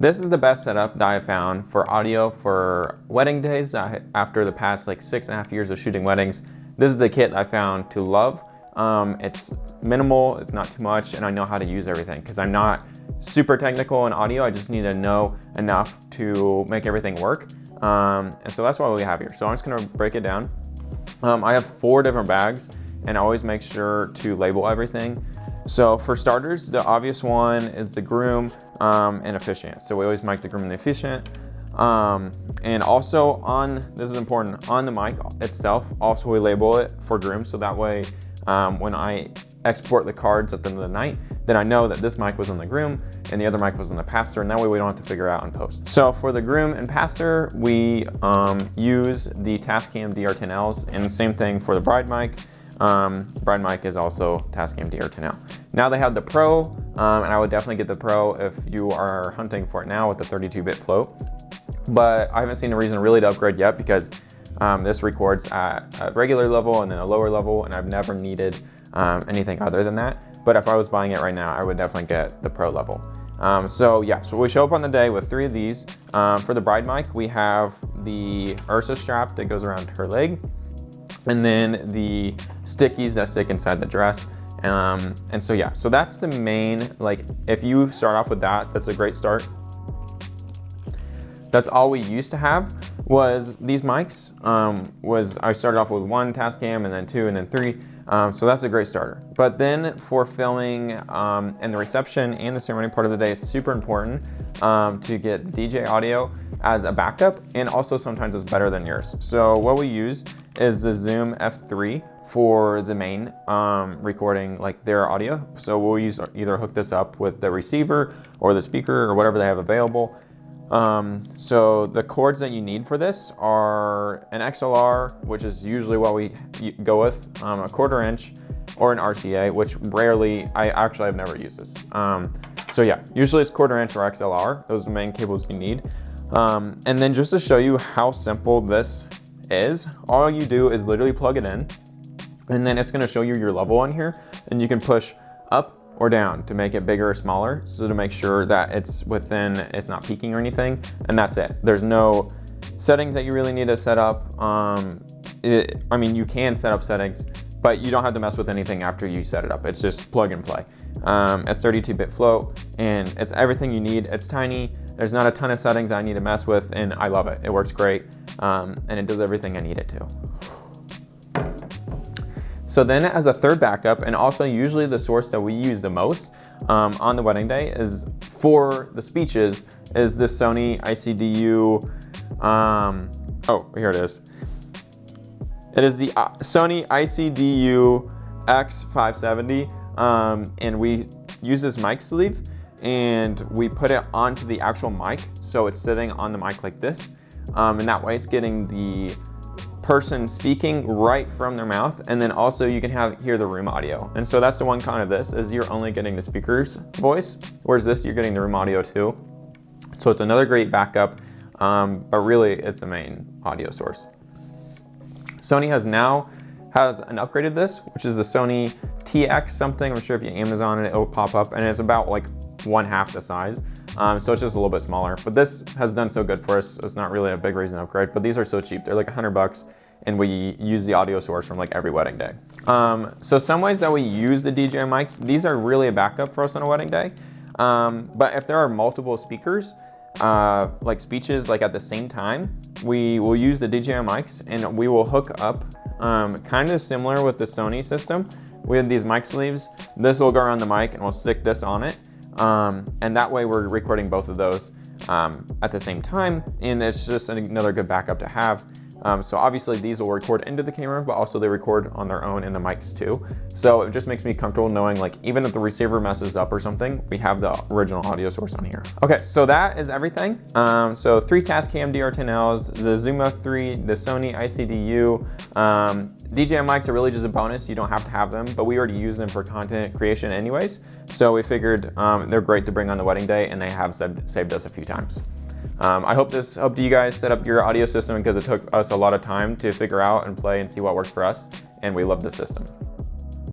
This is the best setup that I found for audio for wedding days. After the past like 6.5 years of shooting weddings, this is the kit I found to love. It's minimal, it's not too much, and I know how to use everything because I'm not super technical in audio. I just need to know enough to make everything work. And so that's what we have here. So I'm just gonna break it down. I have 4 different bags, and I always make sure to label everything. So for starters, the obvious one is the groom and officiant. So we always mic the groom and the officiant. And also this is important, on the mic itself, also we label it for groom. So that way, when I export the cards at the end of the night, then I know that this mic was on the groom and the other mic was on the pastor, and that way we don't have to figure out in post. So for the groom and pastor, we use the Tascam DR10Ls, and the same thing for the bride mic. Bride mic is also Tascam DR10L. Now they have the Pro, and I would definitely get the Pro if you are hunting for it now with the 32-bit float. But I haven't seen a reason really to upgrade yet because this records at a regular level and then a lower level, and I've never needed anything other than that. But if I was buying it right now, I would definitely get the Pro level. So we show up on the day with 3 of these. For the bride mic, we have the Ursa strap that goes around her leg, and then the stickies that stick inside the dress. And so that's the main, like, if you start off with that, that's a great start. That's all we used to have was these mics. I started off with 1 Tascam and then 2 and then 3. So that's a great starter. But then for filming and the reception and the ceremony part of the day, it's super important to get the DJ audio as a backup, and also sometimes it's better than yours. So what we use is the Zoom F3 for the main recording, like their audio. So we'll either hook this up with the receiver or the speaker or whatever they have available. So the cords that you need for this are an XLR, which is usually what we go with, a 1/4 inch, or an RCA, which rarely, I've never used this. Usually it's 1/4 inch or XLR. Those are the main cables you need. And then just to show you how simple this is, all you do is literally plug it in, and then it's gonna show you your level on here, and you can push up or down to make it bigger or smaller, so to make sure that it's not peaking or anything, and that's it. There's no settings that you really need to set up. You can set up settings, but you don't have to mess with anything after you set it up. It's just plug and play. It's 32-bit float, and it's everything you need. It's tiny. There's not a ton of settings I need to mess with, and I love it. It works great, and it does everything I need it to. So then as a third backup, and also usually the source that we use the most on the wedding day is for the speeches, is the Sony ICDU, here it is. It is the Sony ICDU X570, and we use this mic sleeve, and we put it onto the actual mic, so it's sitting on the mic like this, and that way it's getting the person speaking right from their mouth, and then also you can hear the room audio. And so that's the one con of this, is you're only getting the speaker's voice, whereas this, you're getting the room audio too. So it's another great backup, but really it's the main audio source. Sony has upgraded this, which is the Sony TX something. I'm sure if you Amazon it will pop up, and it's about like 1/2 the size. So it's just a little bit smaller, but this has done so good for us. It's not really a big reason to upgrade, but these are so cheap. They're like $100, and we use the audio source from like every wedding day. So some ways that we use the DJI mics, these are really a backup for us on a wedding day. But if there are multiple speakers, like speeches like at the same time, we will use the DJI mics, and we will hook up kind of similar with the Sony system. We have these mic sleeves. This will go around the mic, and we'll stick this on it. And that way we're recording both of those at the same time, and it's just another good backup to have. So obviously these will record into the camera, but also they record on their own in the mics too. So it just makes me comfortable knowing, like, even if the receiver messes up or something, we have the original audio source on here. Okay, so that is everything. So 3 Tascam DR10Ls, the Zoom F3, the Sony ICDU. DJI mics are really just a bonus. You don't have to have them, but we already use them for content creation anyways. So we figured they're great to bring on the wedding day, and they have saved us a few times. I hope this helped you guys set up your audio system, because it took us a lot of time to figure out and play and see what works for us, and we love the system.